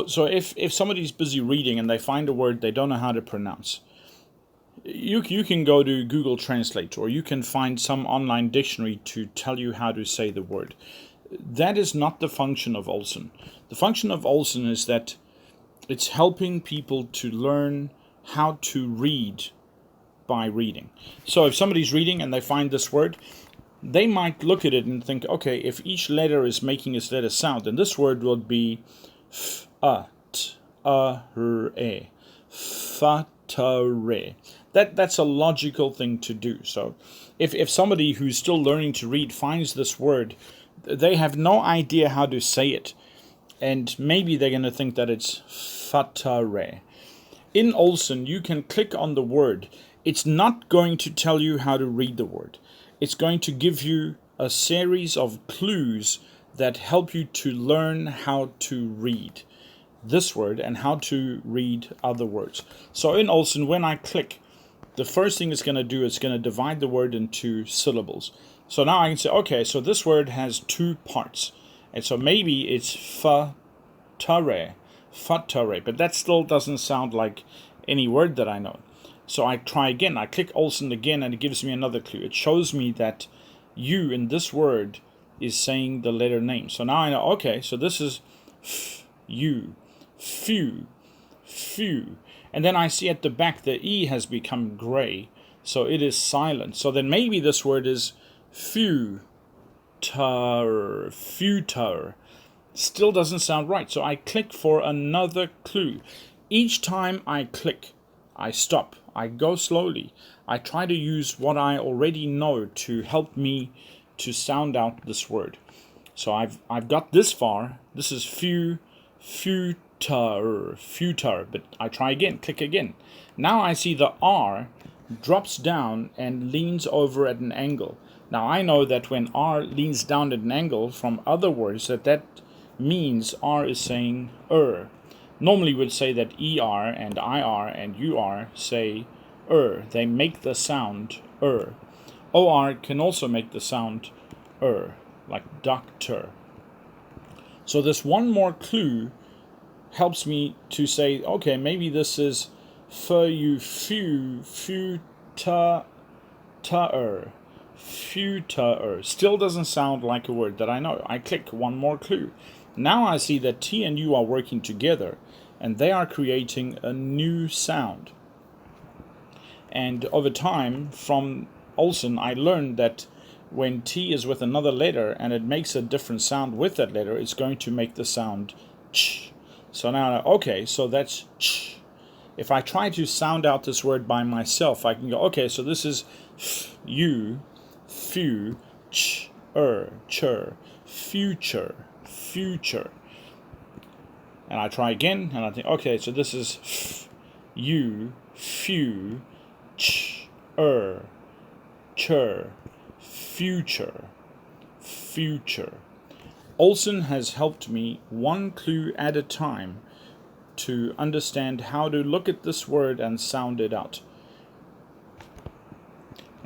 So if somebody's busy reading and they find a word they don't know how to pronounce, you can go to Google Translate, or you can find some online dictionary to tell you how to say the word. That is not the function of OLSN. The function of OLSN is that it's helping people to learn how to read by reading. So if somebody's reading and they find this word, they might look at it and think, okay, if each letter is making its letter sound, then this word would be f, a, t, a, r, e, fatare. That's a logical thing to do. So if somebody who's still learning to read finds this word, they have no idea how to say it. And maybe they're going to think that it's fatare. In OLSN, you can click on the word. It's not going to tell you how to read the word. It's going to give you a series of clues that help you to learn how to read this word and how to read other words. So in OLSN, when I click, the first thing it's going to do is going to divide the word into syllables. So now I can say, okay, so this word has two parts. And so maybe it's fatare, but that still doesn't sound like any word that I know. So I try again. I click OLSN again, and it gives me another clue. It shows me that U in this word is saying the letter name. So now I know, okay, so this is U, few, few. And then I see at the back the E has become gray, so it is silent. So then maybe this word is future. Still doesn't sound right. So I click for another clue. Each time I click, I stop. I go slowly. I try to use what I already know to help me to sound out this word. So I've got this far. This is future, but I try again, click again. Now I see the R drops down and leans over at an angle. Now I know that when R leans down at an angle from other words, that means R is saying Normally we'd say that ER and IR and UR say They make the sound OR can also make the sound like doctor. So this one more clue helps me to say, okay, maybe this is future. Still doesn't sound like a word that I know. I click one more clue. Now I see that T and U are working together, and they are creating a new sound. And over time, from OLSN, I learned that when T is with another letter and it makes a different sound with that letter, it's going to make the sound ch. So now, okay, so that's ch. If I try to sound out this word by myself, I can go, okay, so this is you, few, ch, chur, future, future. And I try again, and I think, okay, so this is you, few, ch, chur, future, future. OLSN has helped me one clue at a time to understand how to look at this word and sound it out.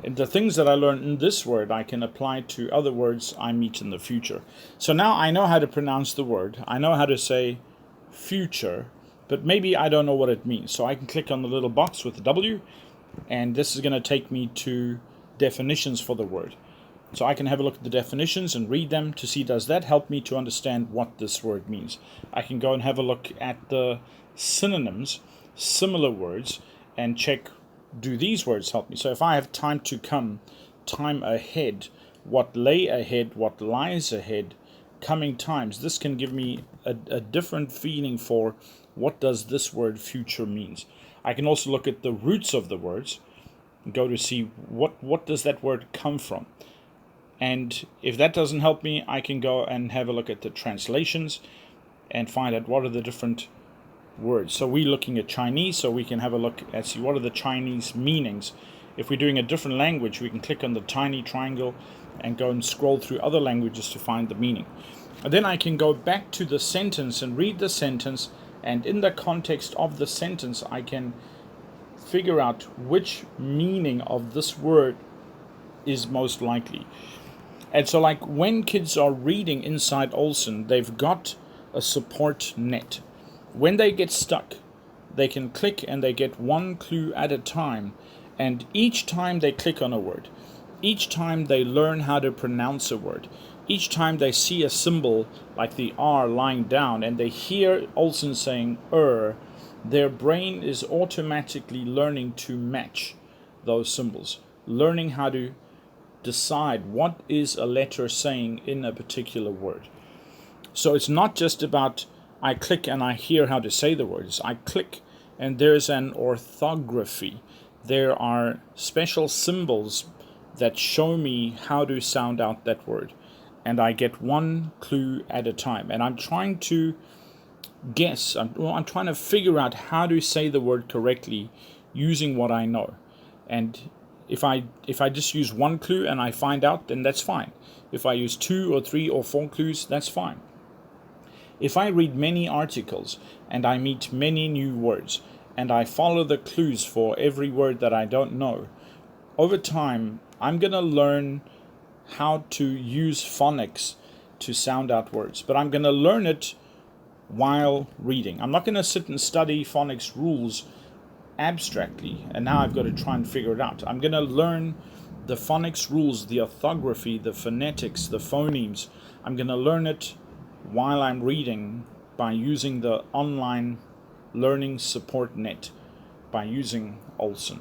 And the things that I learned in this word I can apply to other words I meet in the future. So now I know how to pronounce the word. I know how to say future, but maybe I don't know what it means. So I can click on the little box with the W, and this is going to take me to definitions for the word. So I can have a look at the definitions and read them to see, does that help me to understand what this word means. I can go and have a look at the synonyms, similar words, and check, do these words help me? So if I have time to come, time ahead, what lay ahead, what lies ahead, coming times, this can give me a different feeling for what does this word future means. I can also look at the roots of the words and go to see what does that word come from. And if that doesn't help me, I can go and have a look at the translations and find out what are the different words. So we're looking at Chinese, so we can have a look and see what are the Chinese meanings. If we're doing a different language, we can click on the tiny triangle and go and scroll through other languages to find the meaning. And then I can go back to the sentence and read the sentence, and in the context of the sentence, I can figure out which meaning of this word is most likely. And so like when kids are reading inside OLSN, they've got a support net. When they get stuck, they can click and they get one clue at a time. And each time they click on a word, each time they learn how to pronounce a word, each time they see a symbol like the R lying down and they hear Olsen saying their brain is automatically learning to match those symbols, learning how to decide what is a letter saying in a particular word. So it's not just about I click and I hear how to say the words. I click and there's an orthography. There are special symbols that show me how to sound out that word. And I get one clue at a time. And I'm trying to guess, I'm trying to figure out how to say the word correctly using what I know. And if I just use one clue and I find out, then that's fine. If I use 2 or 3 or 4 clues, that's fine. If I read many articles and I meet many new words and I follow the clues for every word that I don't know, over time I'm going to learn how to use phonics to sound out words. But I'm going to learn it while reading. I'm not going to sit and study phonics rules abstractly and now I've got to try and figure it out. I'm going to learn the phonics rules, the orthography, the phonetics, the phonemes. I'm going to learn it while I'm reading by using the online learning support net, by using OLSN.